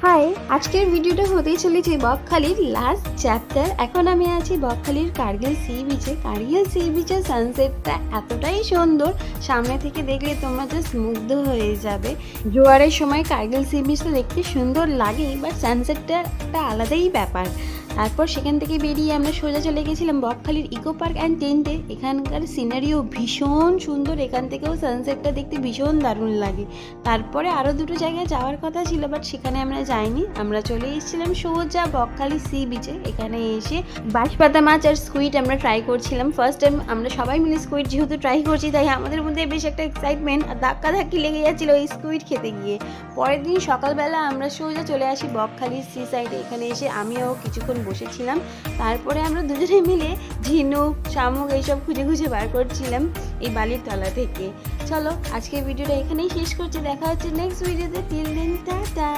High, আজকের ভিডিওটা হতেই চলেছে বকখালির লাস্ট চ্যাপ্টার। এখন আমি আছি বকখালির কার্গিল সি বিচে। কার্গিল সি বিচের সানসেটটা এতটাই সুন্দর, সামনে থেকে দেখলে তোমরা জাস্ট মুগ্ধ হয়ে যাবে। জোয়ারের সময় কার্গিল সি বিচটা দেখতে সুন্দর লাগেই, বাট সানসেটটা একটা আলাদাই ব্যাপার। তারপর সেখান থেকে বেরিয়ে আমরা সোজা চলে গেছিলাম বকখালির ইকো পার্ক অ্যান্ড টেন্টে। এখানকার সিনারিও ভীষণ সুন্দর, এখান থেকেও সানসেটটা দেখতে ভীষণ দারুণ লাগে। তারপরে আরও দুটো জায়গায় যাওয়ার কথা ছিল, বাট সেখানে আমরা যাইনি। আমরা চলে এসেছিলাম সোজা বকখালি সি বিচে। এখানে এসে বাঁশপাতা মাছ আর স্কুইড আমরা ট্রাই করছিলাম। ফার্স্ট টাইম আমরা সবাই মিলে স্কুইড যেহেতু ট্রাই করছি, তাই আমাদের মধ্যে বেশ একটা এক্সাইটমেন্ট আর ধাক্কাধাক্কি লেগে যাচ্ছিল ওই স্কুইড খেতে গিয়ে। পরের দিন সকালবেলা আমরা সোজা চলে আসি বকখালি সি সাইডে। এখানে এসে আমিও কিছুক্ষণ বসেছিলাম। তারপরে আমরা দুজনে মিলে ঝিনুক, শামুক এইসব খুঁজে খুঁজে বার করছিলাম এই বালির তলা থেকে। চলো আজকের ভিডিওটা এখানেই শেষ করছি, দেখা হচ্ছে নেক্সট ভিডিওতে। Till then tata.